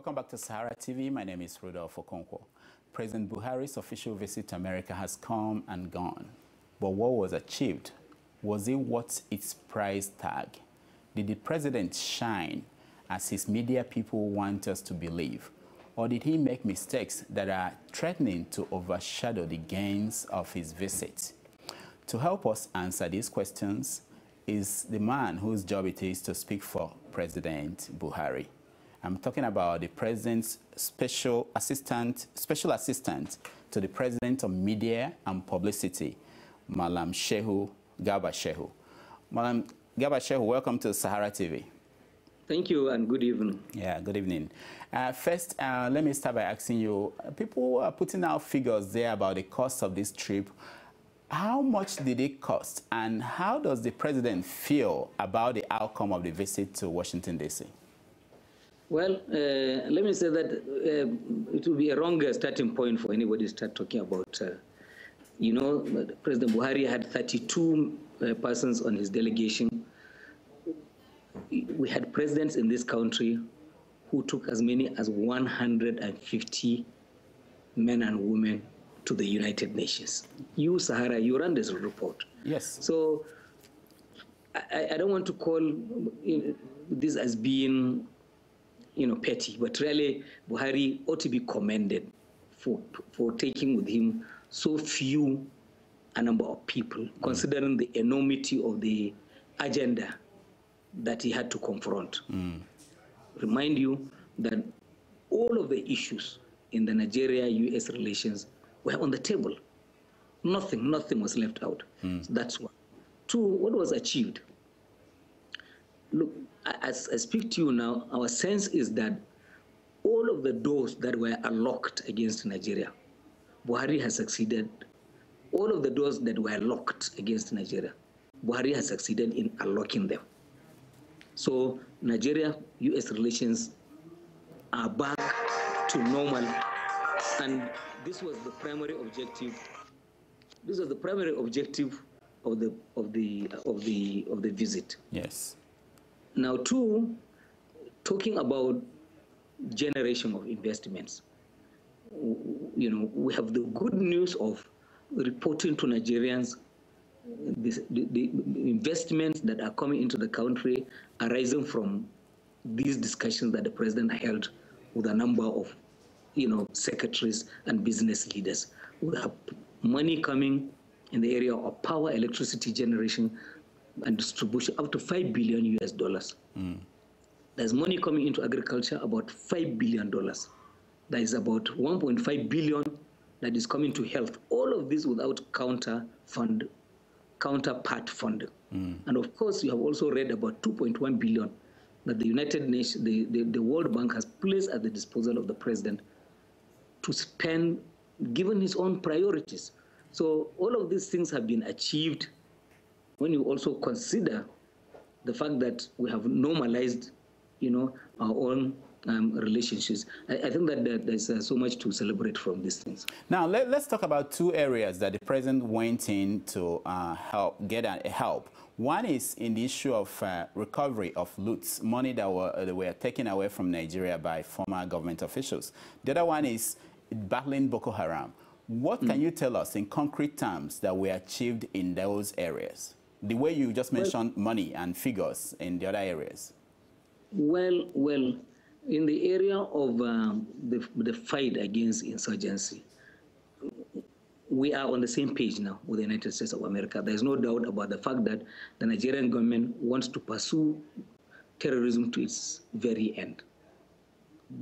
Welcome back to SaharaTV. My name is Rudolf Okonkwo. President Buhari's official visit to America has come and gone. But what was achieved? Was it worth its price tag? Did the president shine as his media people want us to believe? Or did he make mistakes that are threatening to overshadow the gains of his visit? To help us answer these questions is the man whose job it is to speak for President Buhari. I'm talking about the president's special assistant to the president of media and publicity, Malam Shehu Garba Shehu. Malam Garba Shehu, welcome to SaharaTV. Thank you and good evening. Yeah, good evening. First, let me start by asking you, people are putting out figures there about the cost of this trip. How much did it cost, and how does the president feel about the outcome of the visit to Washington D.C.? Well, let me say that it will be a wrong starting point for anybody to start talking about, President Buhari had 32 persons on his delegation. We had presidents in this country who took as many as 150 men and women to the United Nations. You, Sahara, you ran this report. Yes. So I don't want to call this as being petty, but really Buhari ought to be commended for taking with him so few a number of people, considering the enormity of the agenda that he had to confront. Remind you that all of the issues in the Nigeria-US relations were on the table. Nothing was left out. So that's one. Two, what was achieved? Look, as I speak to you now, our sense is that all of the doors that were unlocked against Nigeria, Buhari has succeeded. All of the doors that were locked against Nigeria, Buhari has succeeded in unlocking them. So Nigeria-US relations are back to normal, and this was the primary objective. This was the primary objective of the visit. Yes. Now, two, talking about generation of investments. We have the good news of reporting to Nigerians the investments that are coming into the country arising from these discussions that the president held with a number of, secretaries and business leaders. We have money coming in the area of power, electricity generation, and distribution up to $5 billion US. There's money coming into agriculture, about $5 billion. There is about 1.5 billion that is coming to health. All of this without counterpart funding. And of course, you have also read about 2.1 billion that the United Nations, the World Bank has placed at the disposal of the president to spend, given his own priorities. So all of these things have been achieved when you also consider the fact that we have normalized, our own relationships. I think that there's so much to celebrate from these things. Now, let's talk about two areas that the president went in to get help. One is in the issue of recovery of loots, money that were taken away from Nigeria by former government officials. The other one is battling Boko Haram. What can you tell us in concrete terms that were achieved in those areas? The way you just mentioned money and figures in the other areas. Well, in the area of the fight against insurgency, we are on the same page now with the United States of America. There's no doubt about the fact that the Nigerian government wants to pursue terrorism to its very end.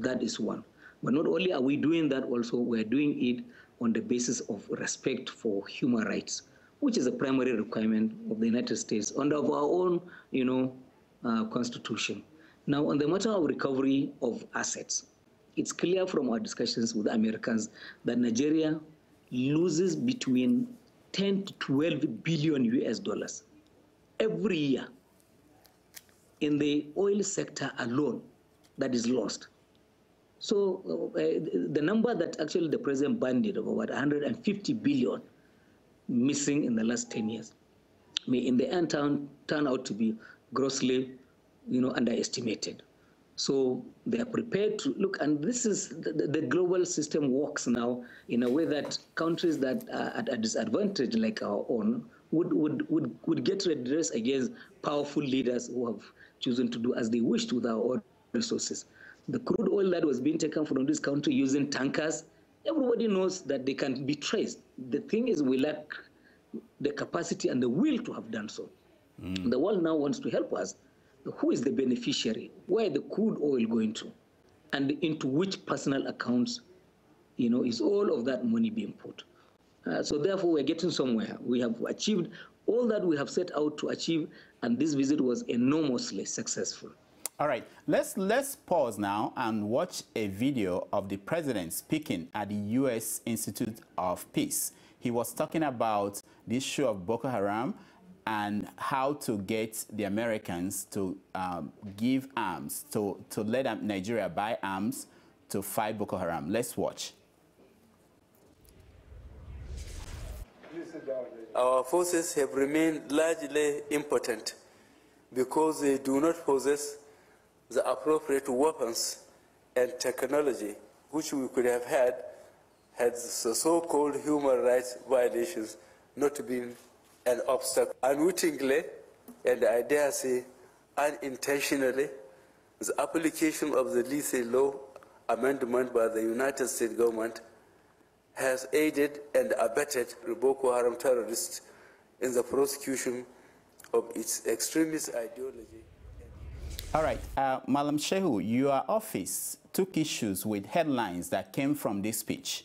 That is one. But not only are we doing that, also we're doing it on the basis of respect for human rights, which is a primary requirement of the United States under our own, constitution. Now, on the matter of recovery of assets, it's clear from our discussions with the Americans that Nigeria loses between 10 to 12 billion US every year in the oil sector alone that is lost. So the number that actually the president banded of about 150 billion missing in the last 10 years may in the end turn out to be grossly underestimated. So they are prepared to look, and this is the global system works now in a way that countries that are at a disadvantage like our own would get redress against powerful leaders who have chosen to do as they wished with our own resources. The crude oil that was being taken from this country using tankers, everybody knows that they can be traced. The thing is, we lack the capacity and the will to have done so. The world now wants to help us. Who is the beneficiary? Where the crude oil going to? And into which personal accounts, is all of that money being put? So therefore, we're getting somewhere. We have achieved all that we have set out to achieve, and this visit was enormously successful. All right, let's pause now and watch a video of the president speaking at the U.S. Institute of Peace. He was talking about the issue of Boko Haram and how to get the Americans to give arms, to let Nigeria buy arms to fight Boko Haram. Let's watch. Our forces have remained largely impotent because they do not possess the appropriate weapons and technology which we could have had the so-called human rights violations not been an obstacle. Unwittingly, and I dare say unintentionally, the application of the lethal law amendment by the United States government has aided and abetted the Boko Haram terrorists in the prosecution of its extremist ideology. All right, Malam Shehu, your office took issues with headlines that came from this speech.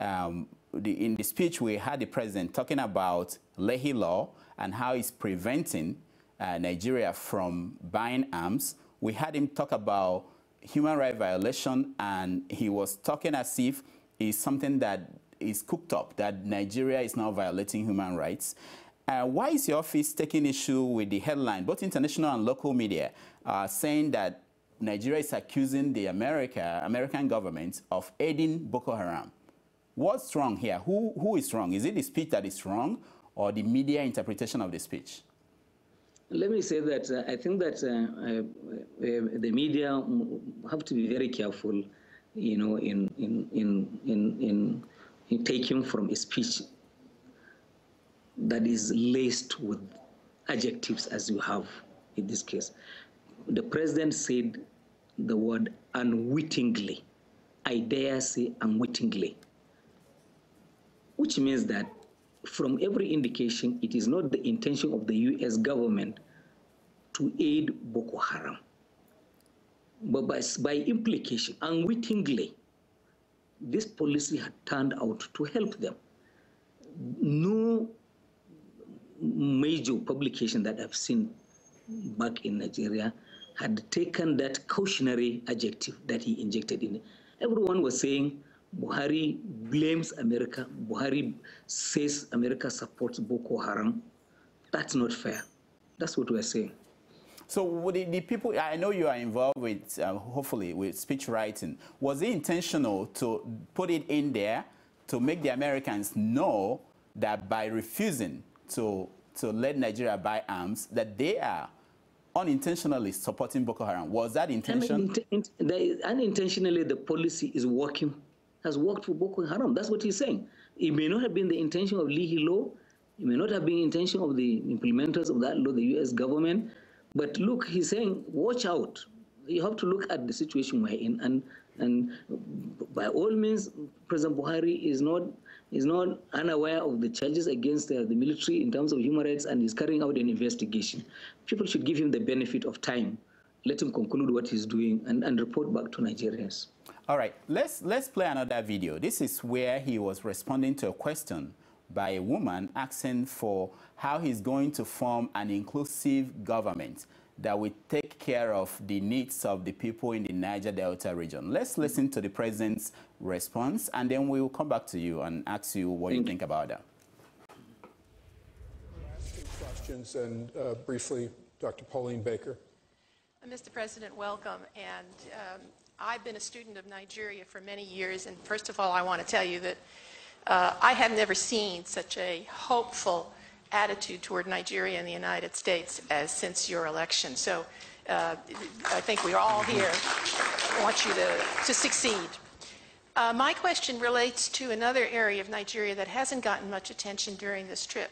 In the speech, we had the president talking about Lehi law and how it's preventing Nigeria from buying arms. We had him talk about human rights violation, and he was talking as if it's something that is cooked up, that Nigeria is now violating human rights. Why is your office taking issue with the headline, both international and local media, saying that Nigeria is accusing the American government of aiding Boko Haram? What's wrong here? Who is wrong? Is it the speech that is wrong or the media interpretation of the speech? Let me say that I think that the media have to be very careful, in taking from a speech that is laced with adjectives as you have in this case. The president said the word unwittingly. I dare say unwittingly, which means that from every indication, it is not the intention of the U.S. government to aid Boko Haram. But by implication, unwittingly, this policy had turned out to help them. No major publication that I've seen back in Nigeria had taken that cautionary adjective that he injected in it. Everyone was saying Buhari blames America. Buhari says America supports Boko Haram. That's not fair. That's what we're saying. So the people, I know you are involved with, hopefully, with speech writing. Was it intentional to put it in there to make the Americans know that by refusing to let Nigeria buy arms, that they are unintentionally supporting Boko Haram? Was that intention? Unintentionally, the policy has worked for Boko Haram. That's what he's saying. It may not have been the intention of Lehi law. It may not have been the intention of the implementers of that law, the U.S. government. But look, he's saying, watch out. You have to look at the situation we're in. And by all means, President Buhari is not unaware of the charges against the military in terms of human rights, and is carrying out an investigation. People should give him the benefit of time, let him conclude what he's doing, and report back to Nigerians. All right, let's play another video. This is where he was responding to a question by a woman asking for how he's going to form an inclusive government that will take care of the needs of the people in the Niger Delta region. Let's listen to the president's response, and then we will come back to you and ask you what you think about that. Questions, and briefly, Dr. Pauline Baker. Mr. President, welcome. And I've been a student of Nigeria for many years, and first of all, I want to tell you that I have never seen such a hopeful attitude toward Nigeria and the United States as since your election. So I think we all here want you to succeed. My question relates to another area of Nigeria that hasn't gotten much attention during this trip,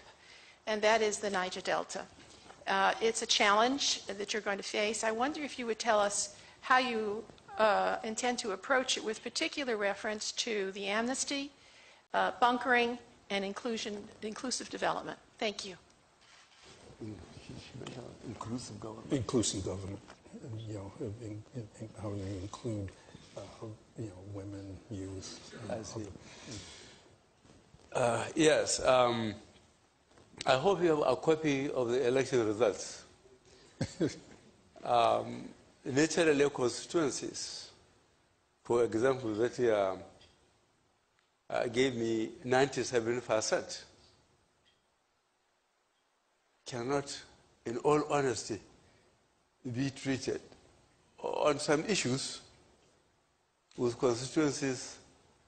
and that is the Niger Delta. It's a challenge that you're going to face. I wonder if you would tell us how you intend to approach it with particular reference to the amnesty, bunkering, and inclusive development. Thank you. Inclusive government. Inclusive government. You know, how do you include, you know, women, youth? I see. Yes. I hope you have a copy of the election results. Naturally, constituencies, for example, that year gave me 97%, cannot, in all honesty, be treated on some issues with constituencies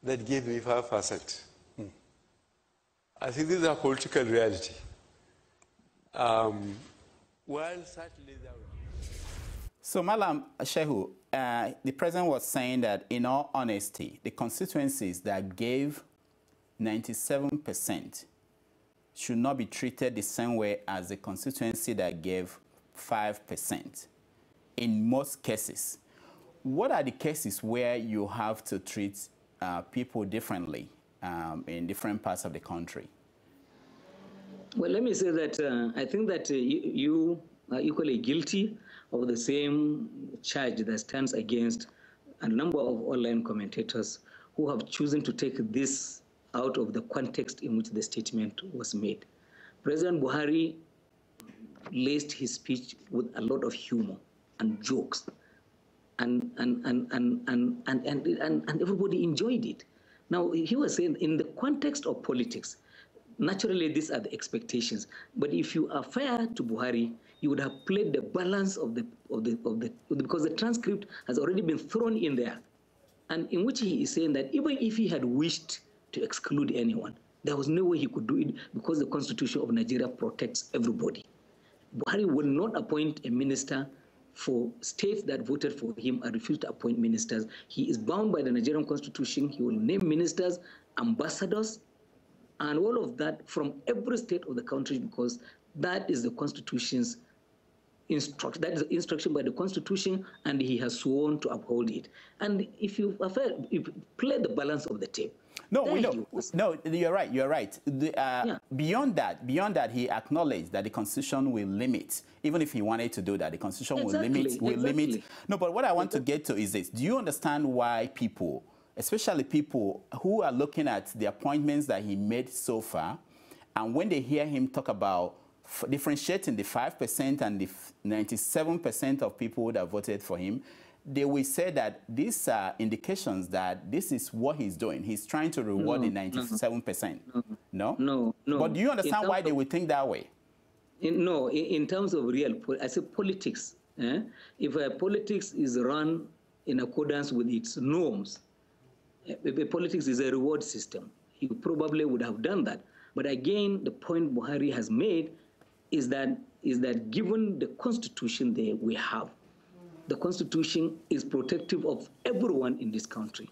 that gave me 5%. I think this is a political reality. While certainly there were... So, Malam Shehu, the president was saying that, in all honesty, the constituencies that gave 97% should not be treated the same way as the constituency that gave 5%. In most cases, what are the cases where you have to treat people differently in different parts of the country? Well, let me say that I think that you are equally guilty of the same charge that stands against a number of online commentators who have chosen to take this out of the context in which the statement was made. President Buhari laced his speech with a lot of humor and jokes, and everybody enjoyed it. Now, he was saying, in the context of politics, naturally these are the expectations. But if you are fair to Buhari, you would have played the balance because the transcript has already been thrown in there, and in which he is saying that even if he had wished to exclude anyone, there was no way he could do it because the Constitution of Nigeria protects everybody. Buhari will not appoint a minister for states that voted for him and refused to appoint ministers. He is bound by the Nigerian Constitution. He will name ministers, ambassadors, and all of that from every state of the country, because that is the Constitution's instruction. That is the instruction by the Constitution, and he has sworn to uphold it. And if you play the balance of the tape. No, you're right. You're right. Beyond that, he acknowledged that the Constitution will limit, even if he wanted to do that, the Constitution will limit. No, but what I want to get to is this: do you understand why people, especially people who are looking at the appointments that he made so far, and when they hear him talk about differentiating the 5% and the 97% of people that voted for him, they will say that these are indications that this is what he's doing. He's trying to reward the 97%. No? But do you understand why they would think that way? In terms of I say politics. If politics is run in accordance with its norms, politics is a reward system. He probably would have done that. But again, the point Buhari has made is that given the Constitution that we have, the Constitution is protective of everyone in this country,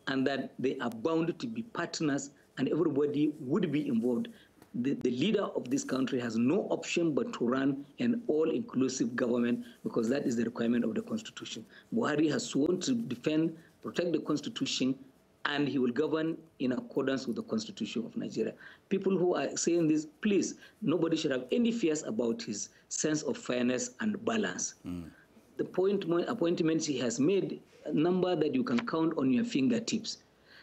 and that they are bound to be partners and everybody would be involved. The leader of this country has no option but to run an all-inclusive government, because that is the requirement of the Constitution. Buhari has sworn to defend, protect the Constitution, and he will govern in accordance with the Constitution of Nigeria. People who are saying this, please, nobody should have any fears about his sense of fairness and balance. The appointments he has made, a number that you can count on your fingertips.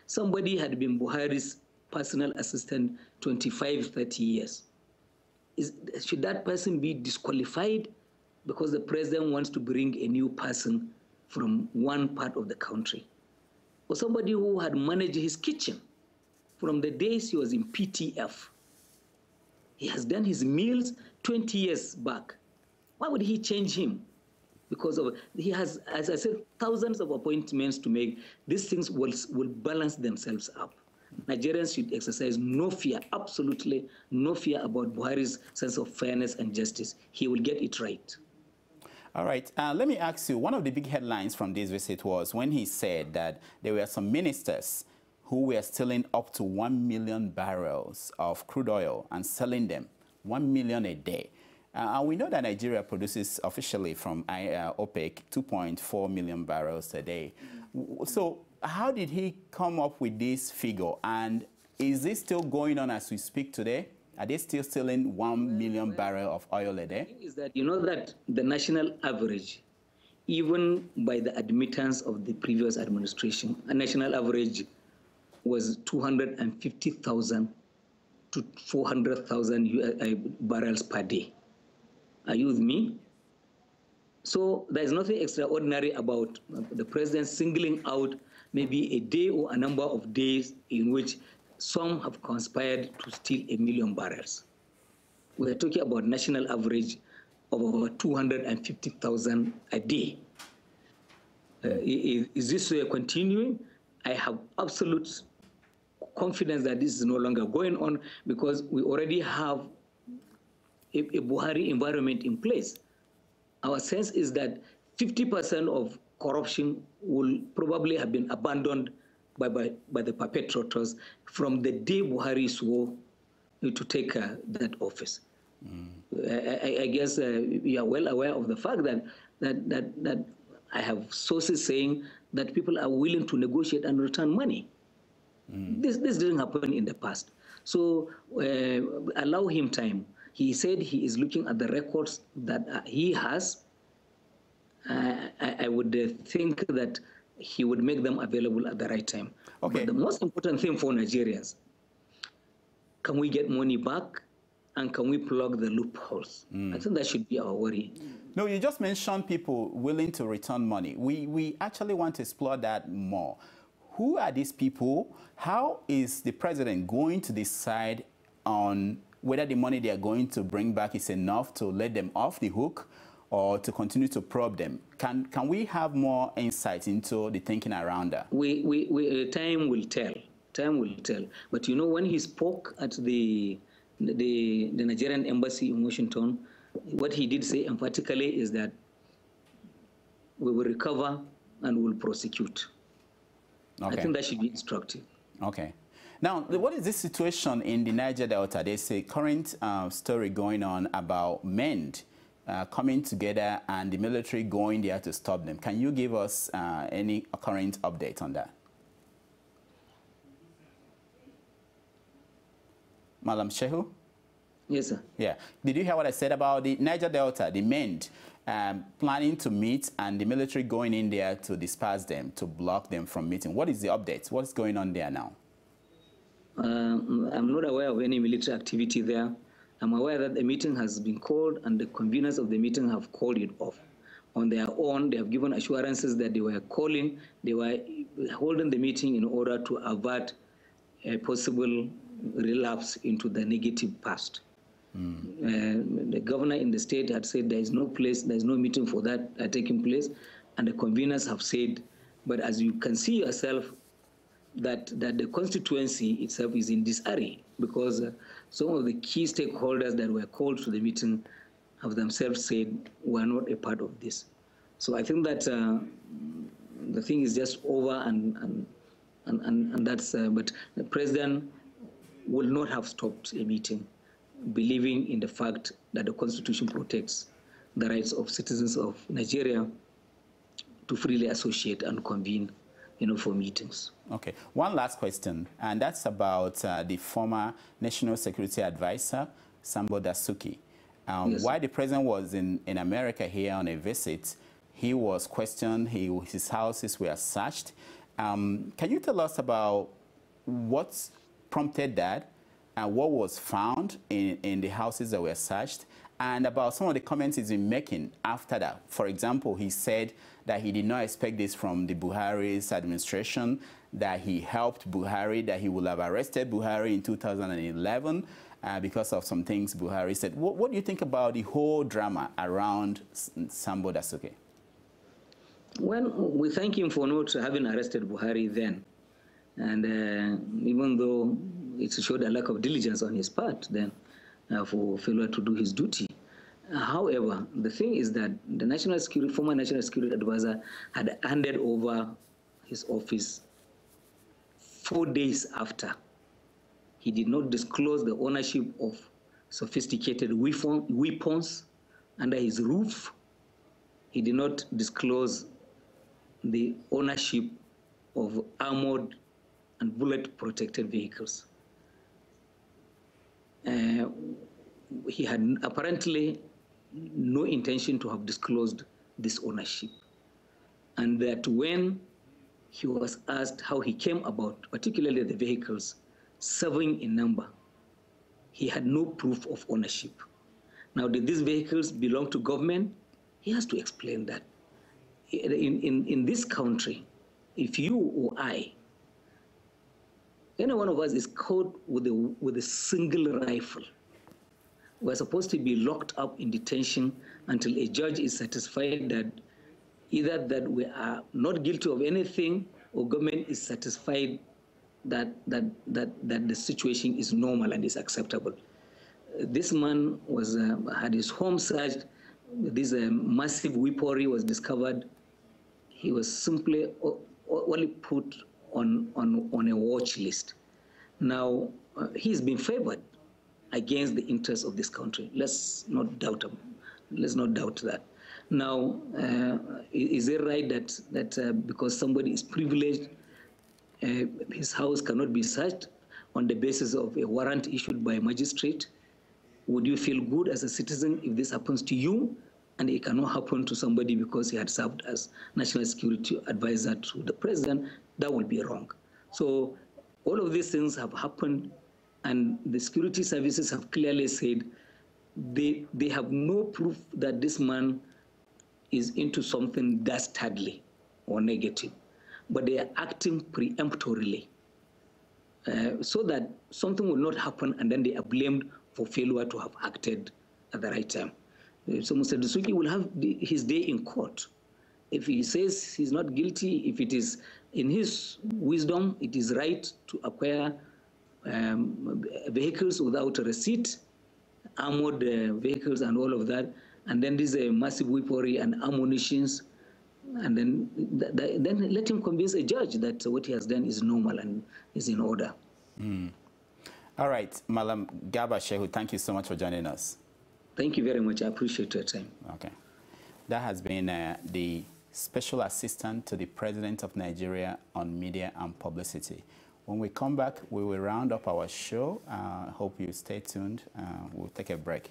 Somebody had been Buhari's personal assistant 25, 30 years. Should that person be disqualified because the president wants to bring a new person from one part of the country? Or somebody who had managed his kitchen from the days he was in PTF. He has done his meals 20 years back. Why would he change him? Because he has, as I said, thousands of appointments to make. These things will balance themselves up. Nigerians should exercise no fear, absolutely no fear about Buhari's sense of fairness and justice. He will get it right. All right. Let me ask you, one of the big headlines from this visit was when he said that there were some ministers who were stealing up to 1 million barrels of crude oil and selling them 1 million a day. And we know that Nigeria produces officially from OPEC 2.4 million barrels a day. So how did he come up with this figure? And is this still going on as we speak today? Are they still stealing 1 million barrels of oil a day? The thing is that you know that the national average, even by the admittance of the previous administration, a national average was 250,000 to 400,000 barrels per day. Are you with me? So there is nothing extraordinary about the president singling out maybe a day or a number of days in which some have conspired to steal 1 million barrels. We are talking about national average of over 250,000 a day. Is this continuing? I have absolute confidence that this is no longer going on because we already have a Buhari environment in place. Our sense is that 50% of corruption will probably have been abandoned by the perpetrators from the day Buhari swore to take that office. I guess you are well aware of the fact that I have sources saying that people are willing to negotiate and return money. This didn't happen in the past. So allow him time. He said he is looking at the records that he has. I would think that he would make them available at the right time. Okay. But the most important thing for Nigerians, can we get money back and can we plug the loopholes? I think that should be our worry. No, you just mentioned people willing to return money. We actually want to explore that more. Who are these people? How is the president going to decide on whether the money they are going to bring back is enough to let them off the hook or to continue to probe them? Can we have more insight into the thinking around that? Time will tell. Time will tell. But you know, when he spoke at the Nigerian embassy in Washington, what he did say emphatically is that we will recover and will prosecute. Okay. I think that should be instructive. Okay. Now, what is this situation in the Niger Delta? There's a current story going on about men coming together and the military going there to stop them. Can you give us any current update on that? Malam Shehu? Yes, sir. Yeah. Did you hear what I said about the Niger Delta, the men planning to meet and the military going in there to disperse them, to block them from meeting? What is the update? What's going on there now? I'm not aware of any military activity there. I'm aware that a meeting has been called and the conveners of the meeting have called it off. On their own, they have given assurances that they were holding the meeting in order to avert a possible relapse into the negative past. The governor in the state had said there is no place, there is no meeting for that taking place, and the conveners have said, but as you can see yourself, that the constituency itself is in disarray because some of the key stakeholders that were called to the meeting have themselves said we are not a part of this. So I think that the thing is just over and that's, but the president will not have stopped a meeting, believing in the fact that the Constitution protects the rights of citizens of Nigeria to freely associate and convene, for meetings. Okay. One last question, and that's about the former National Security Advisor, Sambo Dasuki. Yes. While the president was in America here on a visit, he was questioned, his houses were searched. Can you tell us about what prompted that, and what was found in the houses that were searched, and about some of the comments he's been making after that? For example, he said that he did not expect this from the Buhari's administration, that he helped Buhari, that he would have arrested Buhari in 2011 because of some things Buhari said. What do you think about the whole drama around Sambo Dasuki? Well, we thank him for not having arrested Buhari then. And even though it showed a lack of diligence on his part then for failure to do his duty, However, the thing is that the former National Security Advisor had handed over his office 4 days after. He did not disclose the ownership of sophisticated weapons under his roof. He did not disclose the ownership of armored and bullet-protected vehicles. He had apparently no intention to have disclosed this ownership. And that when he was asked how he came about, particularly the vehicles, 7 in number, he had no proof of ownership. Now, did these vehicles belong to government? He has to explain that. In this country, if you or I, any one of us is caught with a single rifle, we're supposed to be locked up in detention until a judge is satisfied that either that we are not guilty of anything or government is satisfied that the situation is normal and is acceptable. This man had his home searched. This massive weaponry was discovered. He was simply only put on a watch list. Now, he's been favored against the interests of this country. Let's not doubt him. Let's not doubt that. Now, is it right that because somebody is privileged, his house cannot be searched on the basis of a warrant issued by a magistrate? Would you feel good as a citizen if this happens to you and it cannot happen to somebody because he had served as National Security Advisor to the President? That would be wrong. So all of these things have happened, and the security services have clearly said they have no proof that this man is into something dastardly or negative, but they are acting preemptorily so that something will not happen and then they are blamed for failure to have acted at the right time. So Mr. Dasuki will have his day in court. If he says he's not guilty, if it is in his wisdom, it is right to acquire vehicles without a receipt, armored vehicles and all of that, and then these massive weaponry and ammunitions, and then let him convince a judge that what he has done is normal and is in order. All right, Malam Garba Shehu, thank you so much for joining us. Thank you very much. I appreciate your time. Okay. That has been the Special Assistant to the President of Nigeria on Media and Publicity. When we come back, we will round up our show. Hope you stay tuned. We'll take a break.